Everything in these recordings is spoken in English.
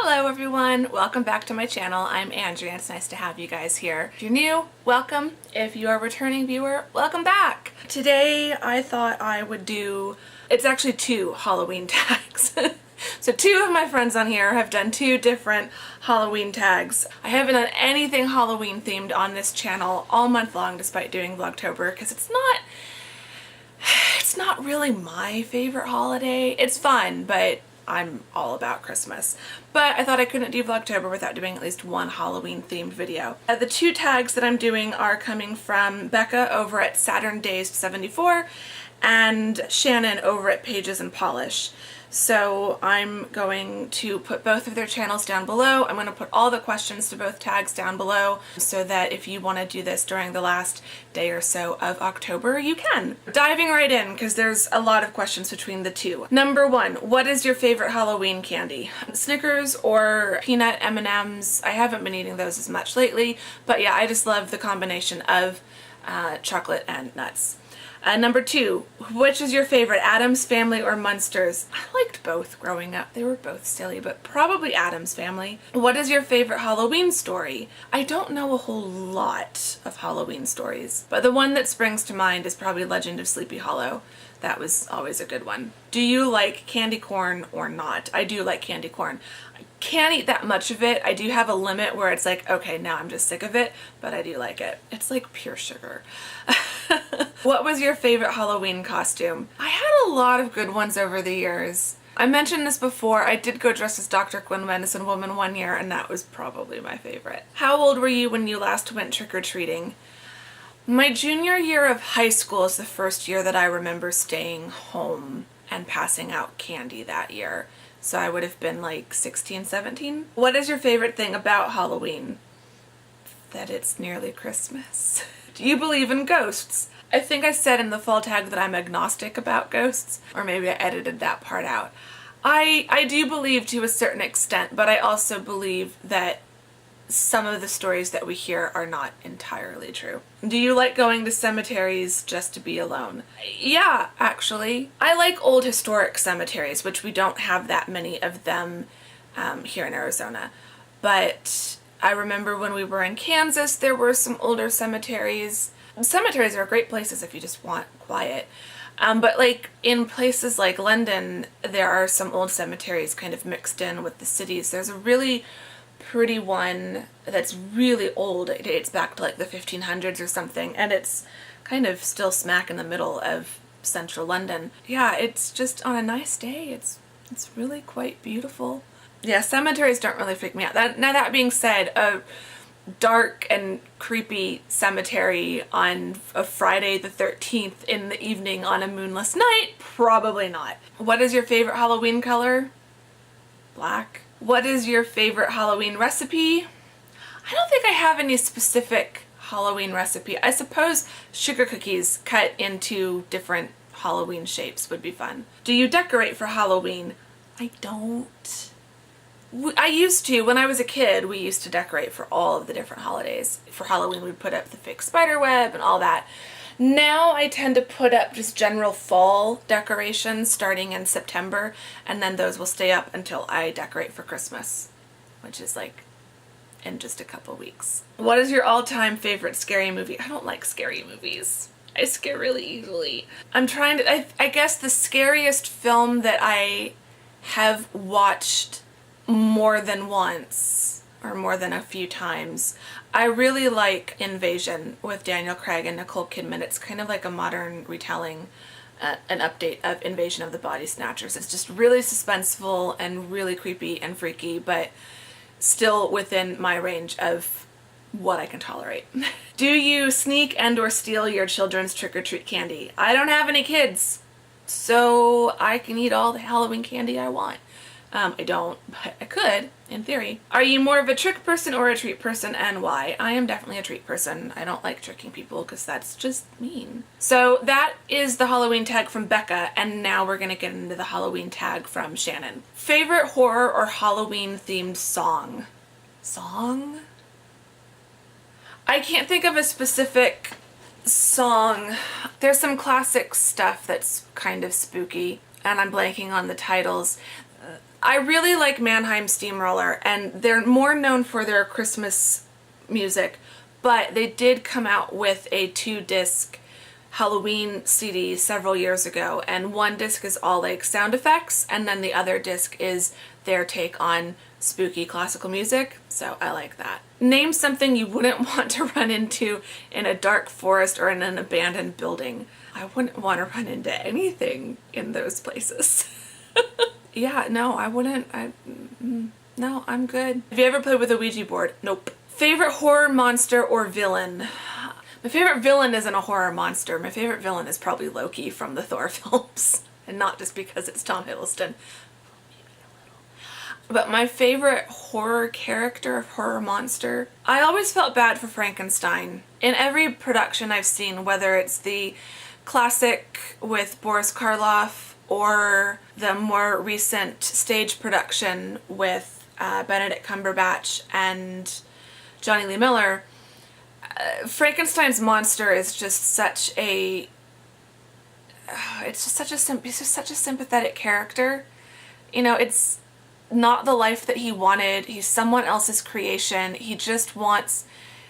Hello everyone, welcome back to my channel. I'm Andrea and it's nice to have you guys here. If you're new, welcome. If you are a returning viewer, welcome back. Today I thought I would do, it's actually two Halloween tags. So two of my friends on here have done two different Halloween tags. I haven't done anything Halloween themed on this channel all month long despite doing Vlogtober because it's not really my favorite holiday. It's fun, but I'm all about Christmas. But I thought I couldn't do Vlogtober without doing at least one Halloween themed video. The two tags that I'm doing are coming from Becca over at Saturn Days 74 and Shannon over at Pages and Polish. So I'm going to put both of their channels down below. I'm going to put all the questions to both tags down below so that if you want to do this during the last day or so of October, you can. Diving right in because there's a lot of questions between the two. Number one, what is your favorite Halloween candy? Snickers or peanut M&Ms? I haven't been eating those as much lately, but yeah, I just love the combination of chocolate and nuts. Number two, which is your favorite, Addams Family or Munsters? I liked both growing up. They were both silly, but probably Addams Family. What is your favorite Halloween story? I don't know a whole lot of Halloween stories, but the one that springs to mind is probably Legend of Sleepy Hollow. That was always a good one. Do you like candy corn or not? I do like candy corn. I can't eat that much of it. I do have a limit where it's like, okay, now I'm just sick of it, but I do like it. It's like pure sugar. What was your favorite Halloween costume? I had a lot of good ones over the years. I mentioned this before, I did go dressed as Dr. Quinn Medicine Woman one year and that was probably my favorite. How old were you when you last went trick-or-treating? My junior year of high school is the first year that I remember staying home and passing out candy that year. So I would have been like 16, 17. What is your favorite thing about Halloween? That it's nearly Christmas. Do you believe in ghosts? I think I said in the fall tag that I'm agnostic about ghosts, or maybe I edited that part out. I do believe to a certain extent, but I also believe that some of the stories that we hear are not entirely true. Do you like going to cemeteries just to be alone? Yeah, actually. I like old historic cemeteries, which we don't have that many of them here in Arizona. But I remember when we were in Kansas, there were some older cemeteries. Cemeteries are great places if you just want quiet. But like in places like London, there are some old cemeteries kind of mixed in with the cities. There's a really pretty one that's really old. It dates back to like the 1500s or something, and it's kind of still smack in the middle of central London. Yeah, it's just on a nice day. It's really quite beautiful. Yeah, cemeteries don't really freak me out. Now that being said, a dark and creepy cemetery on a Friday the 13th in the evening on a moonless night? Probably not. What is your favorite Halloween color? Black. What is your favorite Halloween recipe? I don't think I have any specific Halloween recipe. I suppose sugar cookies cut into different Halloween shapes would be fun. Do you decorate for Halloween? I don't. I used to. When I was a kid, we used to decorate for all of the different holidays. For Halloween, we'd put up the fake spider web and all that. Now I tend to put up just general fall decorations starting in September, and then those will stay up until I decorate for Christmas, which is like in just a couple weeks. What is your all-time favorite scary movie? I don't like scary movies. I scare really easily. I'm trying to, I guess the scariest film that I have watched more than once or more than a few times, I really like Invasion with Daniel Craig and Nicole Kidman. It's kind of like a modern retelling, an update of Invasion of the Body Snatchers. It's just really suspenseful and really creepy and freaky, but still within my range of what I can tolerate. Do you sneak and or steal your children's trick-or-treat candy? I don't have any kids, so I can eat all the Halloween candy I want. I don't, but I could, in theory. Are you more of a trick person or a treat person, and why? I am definitely a treat person. I don't like tricking people because that's just mean. So that is the Halloween tag from Becca, and now we're gonna get into the Halloween tag from Shannon. Favorite horror or Halloween themed song? Song? I can't think of a specific song. There's some classic stuff that's kind of spooky, and I'm blanking on the titles. I really like Mannheim Steamroller, and they're more known for their Christmas music, but they did come out with a 2-disc Halloween CD several years ago, and one disc is all like sound effects, and then the other disc is their take on spooky classical music, so I like that. Name something you wouldn't want to run into in a dark forest or in an abandoned building. I wouldn't want to run into anything in those places. Yeah, no, I wouldn't. No, I'm good. Have you ever played with a Ouija board? Nope. Favorite horror monster or villain? My favorite villain isn't a horror monster. My favorite villain is probably Loki from the Thor films. And not just because it's Tom Hiddleston. But my favorite horror character, horror monster, I always felt bad for Frankenstein. In every production I've seen, whether it's the classic with Boris Karloff or the more recent stage production with Benedict Cumberbatch and Johnny Lee Miller, Frankenstein's monster is just such a he's just such a sympathetic character. You know, it's not the life that he wanted. He's someone else's creation. He just wants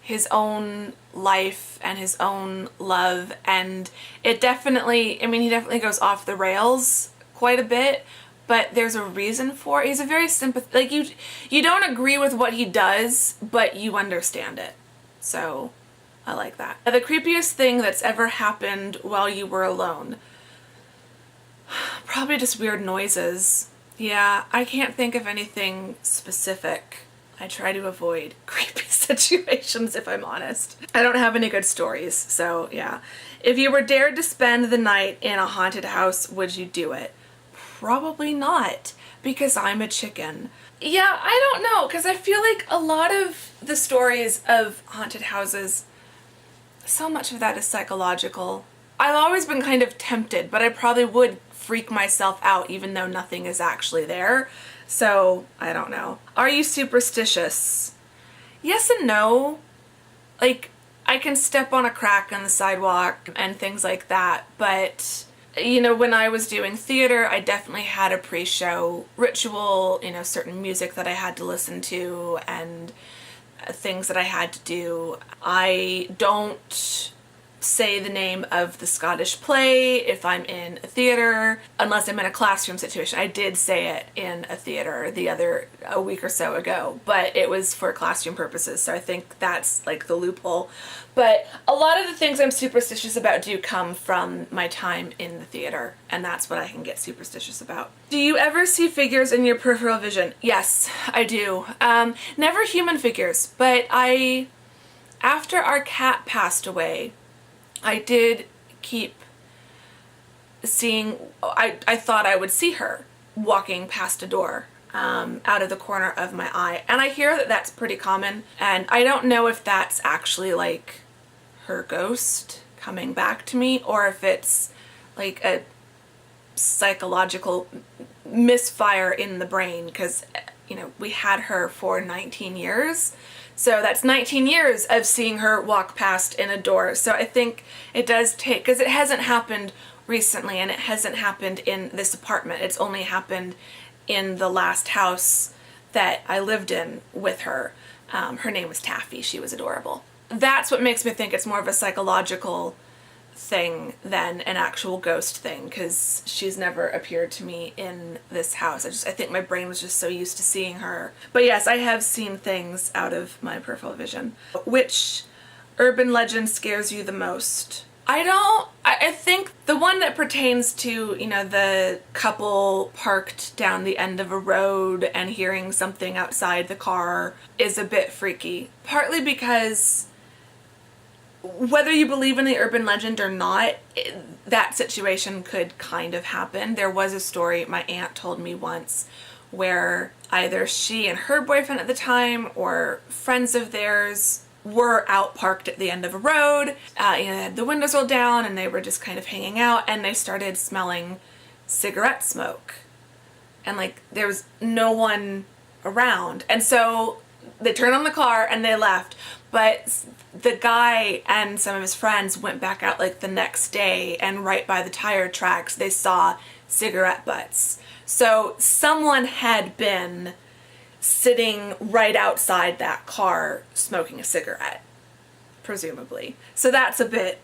his own life and his own love, and it definitely, I mean, he definitely goes off the rails quite a bit, but there's a reason for it. He's a very like, you don't agree with what he does, but you understand it. So I like that. The creepiest thing that's ever happened while you were alone. Probably just weird noises. Yeah, I can't think of anything specific. I try to avoid creepy situations, if I'm honest. I don't have any good stories, so yeah. If you were dared to spend the night in a haunted house, would you do it? Probably not, because I'm a chicken. Yeah, I don't know, because I feel like a lot of the stories of haunted houses, so much of that is psychological. I've always been kind of tempted, but I probably would freak myself out even though nothing is actually there. So, I don't know. Are you superstitious? Yes and no. Like, I can step on a crack on the sidewalk and things like that, but you know, when I was doing theater, I definitely had a pre-show ritual, you know, certain music that I had to listen to and things that I had to do. I don't say the name of the Scottish play if I'm in a theater, unless I'm in a classroom situation. I did say it in a theater a week or so ago, but it was for classroom purposes, so I think that's like the loophole. But a lot of the things I'm superstitious about do come from my time in the theater, and that's what I can get superstitious about. Do you ever see figures in your peripheral vision? Yes, I do. Never human figures, but after our cat passed away, I did keep seeing, I thought I would see her walking past a door out of the corner of my eye. And I hear that that's pretty common, and I don't know if that's actually like her ghost coming back to me or if it's like a psychological misfire in the brain, because, you know, we had her for 19 years. So that's 19 years of seeing her walk past in a door. So I think it does take, because it hasn't happened recently and it hasn't happened in this apartment. It's only happened in the last house that I lived in with her. Her name was Taffy. She was adorable. That's what makes me think it's more of a psychological thing than an actual ghost thing, because she's never appeared to me in this house. I think my brain was just so used to seeing her. But yes, I have seen things out of my peripheral vision. Which urban legend scares you the most? I think the one that pertains to, you know, the couple parked down the end of a road and hearing something outside the car is a bit freaky. Partly because whether you believe in the urban legend or not, that situation could kind of happen. There was a story my aunt told me once where either she and her boyfriend at the time or friends of theirs were out parked at the end of a road. You know, they had the windows rolled down and they were just kind of hanging out, and they started smelling cigarette smoke. And like there was no one around. And so they turned on the car and they left. But the guy and some of his friends went back out like the next day, and right by the tire tracks they saw cigarette butts. So someone had been sitting right outside that car smoking a cigarette, presumably. So that's a bit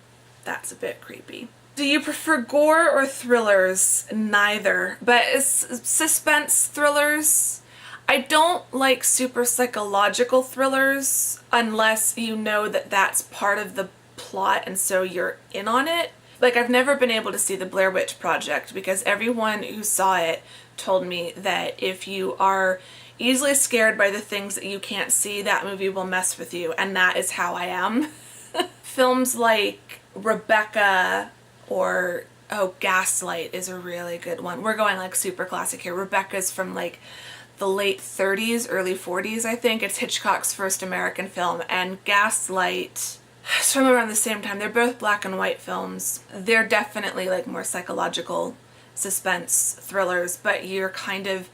creepy. Do you prefer gore or thrillers? Neither. But suspense thrillers. I don't like super psychological thrillers unless you know that that's part of the plot and so you're in on it. Like, I've never been able to see the Blair Witch Project because everyone who saw it told me that if you are easily scared by the things that you can't see, that movie will mess with you, and that is how I am. Films like Rebecca or, oh, Gaslight is a really good one. We're going like super classic here. Rebecca's from like the late 30s, early 40s, I think. It's Hitchcock's first American film, and Gaslight is from around the same time. They're both black and white films. They're definitely like more psychological suspense thrillers, but you're kind of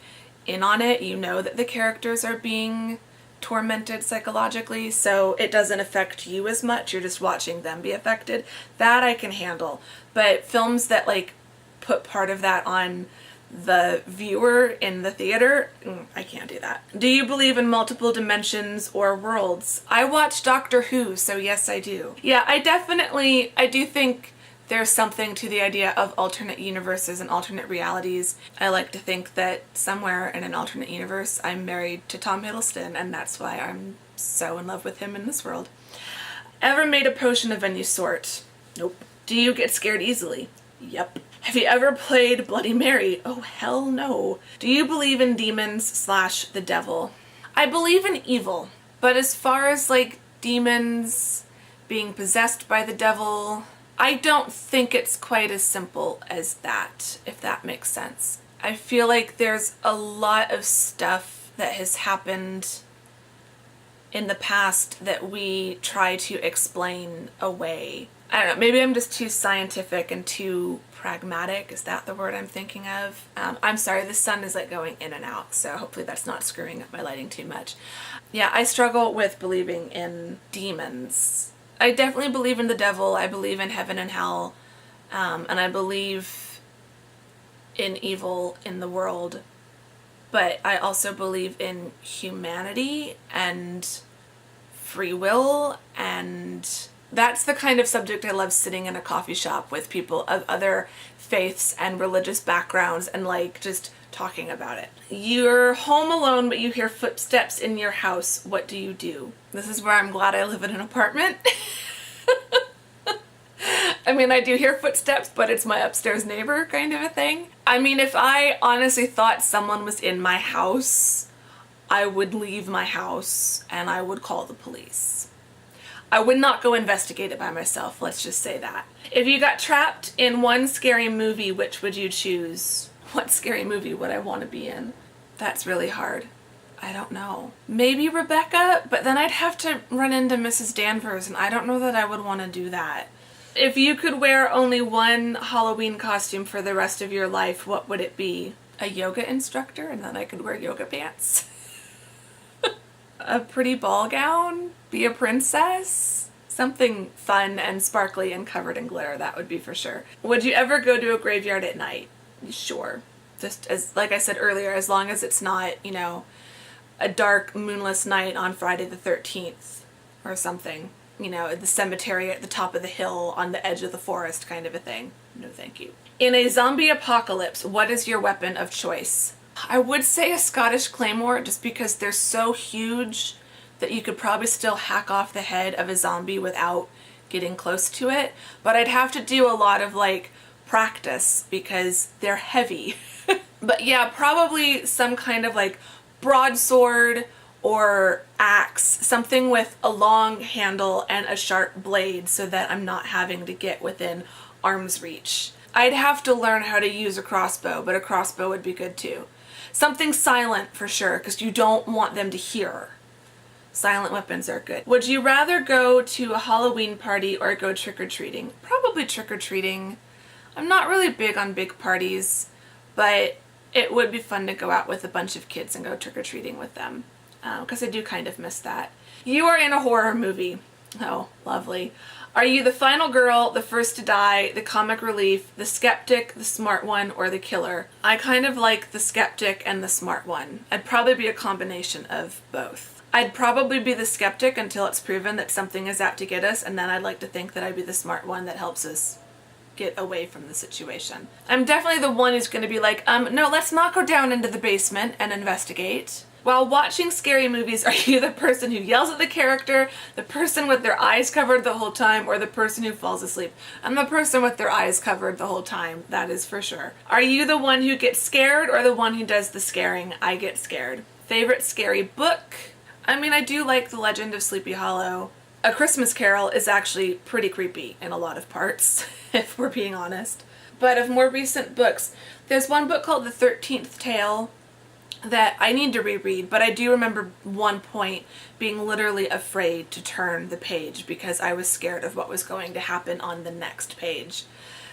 in on it. You know that the characters are being tormented psychologically, so it doesn't affect you as much. You're just watching them be affected. That I can handle. But films that like put part of that on the viewer in the theater, I can't do that. Do you believe in multiple dimensions or worlds? I watch Doctor Who, so yes, I do. Yeah, I do think there's something to the idea of alternate universes and alternate realities. I like to think that somewhere in an alternate universe I'm married to Tom Hiddleston, and that's why I'm so in love with him in this world. Ever made a potion of any sort? Nope. Do you get scared easily? Yep. Have you ever played Bloody Mary? Oh, hell no. Do you believe in demons / the devil? I believe in evil, but as far as like demons being possessed by the devil, I don't think it's quite as simple as that, if that makes sense. I feel like there's a lot of stuff that has happened in the past that we try to explain away. I don't know, maybe I'm just too scientific and too pragmatic. Is that the word I'm thinking of? I'm sorry, the sun is like going in and out, so hopefully that's not screwing up my lighting too much. Yeah, I struggle with believing in demons. I definitely believe in the devil. I believe in heaven and hell, and I believe in evil in the world, but I also believe in humanity and free will, and that's the kind of subject I love sitting in a coffee shop with people of other faiths and religious backgrounds and like just talking about it. You're home alone but you hear footsteps in your house. What do you do? This is where I'm glad I live in an apartment. I mean, I do hear footsteps, but it's my upstairs neighbor kind of a thing. I mean, if I honestly thought someone was in my house, I would leave my house and I would call the police. I would not go investigate it by myself, let's just say that. If you got trapped in one scary movie, which would you choose? What scary movie would I want to be in? That's really hard. I don't know. Maybe Rebecca, but then I'd have to run into Mrs. Danvers, and I don't know that I would want to do that. If you could wear only one Halloween costume for the rest of your life, what would it be? A yoga instructor, and then I could wear yoga pants? A pretty ball gown? Be a princess? Something fun and sparkly and covered in glitter, that would be for sure. Would you ever go to a graveyard at night? Sure. Just as, like I said earlier, as long as it's not, you know, a dark moonless night on Friday the 13th or something. You know, the cemetery at the top of the hill on the edge of the forest kind of a thing. No thank you. In a zombie apocalypse, what is your weapon of choice? I would say a Scottish claymore just because they're so huge that you could probably still hack off the head of a zombie without getting close to it. But I'd have to do a lot of like practice because they're heavy. But yeah, probably some kind of like broadsword or axe, something with a long handle and a sharp blade so that I'm not having to get within arm's reach. I'd have to learn how to use a crossbow, but a crossbow would be good too. Something silent for sure, because you don't want them to hear. Silent weapons are good. Would you rather go to a Halloween party or go trick-or-treating? Probably trick-or-treating. I'm not really big on big parties, but it would be fun to go out with a bunch of kids and go trick-or-treating with them, because I do kind of miss that. You are in a horror movie. Oh, lovely. Are you the final girl, the first to die, the comic relief, the skeptic, the smart one, or the killer? I kind of like the skeptic and the smart one. I'd probably be a combination of both. I'd probably be the skeptic until it's proven that something is out to get us, and then I'd like to think that I'd be the smart one that helps us get away from the situation. I'm definitely the one who's going to be like, no, let's not go down into the basement and investigate. While watching scary movies, are you the person who yells at the character, the person with their eyes covered the whole time, or the person who falls asleep? I'm the person with their eyes covered the whole time, that is for sure. Are you the one who gets scared or the one who does the scaring? I get scared. Favorite scary book? I mean, I do like The Legend of Sleepy Hollow. A Christmas Carol is actually pretty creepy in a lot of parts, if we're being honest. But of more recent books, there's one book called The 13th Tale that I need to reread, but I do remember one point being literally afraid to turn the page because I was scared of what was going to happen on the next page.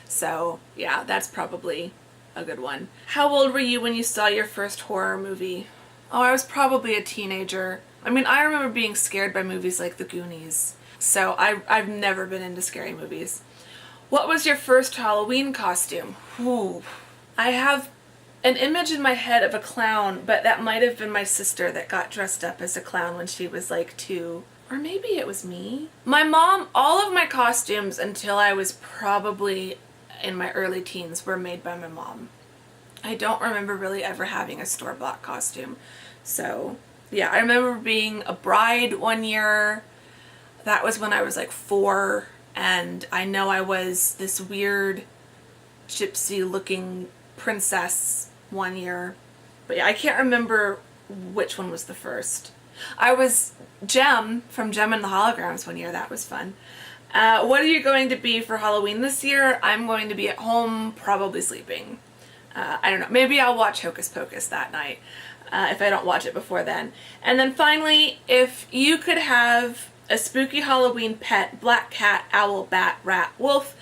So yeah, that's probably a good one. How old were you when you saw your first horror movie? Oh, I was probably a teenager. I mean, I remember being scared by movies like The Goonies. So I've never been into scary movies. What was your first Halloween costume? Ooh. I have an image in my head of a clown, but that might have been my sister that got dressed up as a clown when she was like 2. Or maybe it was me. My mom, all of my costumes until I was probably in my early teens were made by my mom. I don't remember really ever having a store-bought costume. So yeah, I remember being a bride one year. That was when I was like 4, and I know I was this weird gypsy looking princess one year. But yeah, I can't remember which one was the first. I was Jem from Jem and the Holograms one year. That was fun. What are you going to be for Halloween this year? I'm going to be at home, probably sleeping. I don't know. Maybe I'll watch Hocus Pocus that night if I don't watch it before then. And then finally, if you could have a spooky Halloween pet, black cat, owl, bat, rat, wolf,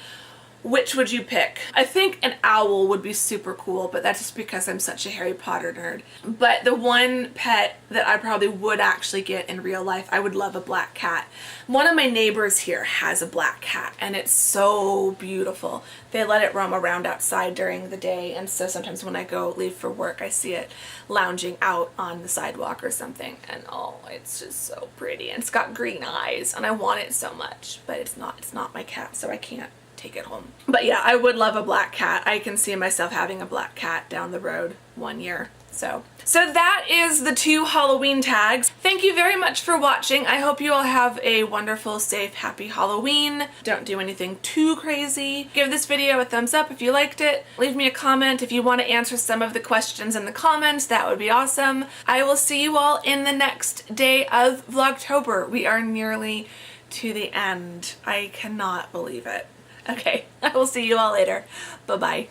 which would you pick? I think an owl would be super cool, but that's just because I'm such a Harry Potter nerd. But the one pet that I probably would actually get in real life, I would love a black cat. One of my neighbors here has a black cat, and it's so beautiful. They let it roam around outside during the day, and so sometimes when I go leave for work, I see it lounging out on the sidewalk or something, and oh, it's just so pretty. And it's got green eyes, and I want it so much, but it's not my cat, so I can't take it home. But yeah, I would love a black cat. I can see myself having a black cat down the road one year. So that is the 2 Halloween tags. Thank you very much for watching. I hope you all have a wonderful, safe, happy Halloween. Don't do anything too crazy. Give this video a thumbs up if you liked it. Leave me a comment if you want to answer some of the questions in the comments. That would be awesome. I will see you all in the next day of Vlogtober. We are nearly to the end. I cannot believe it. Okay, I will see you all later. Bye-bye.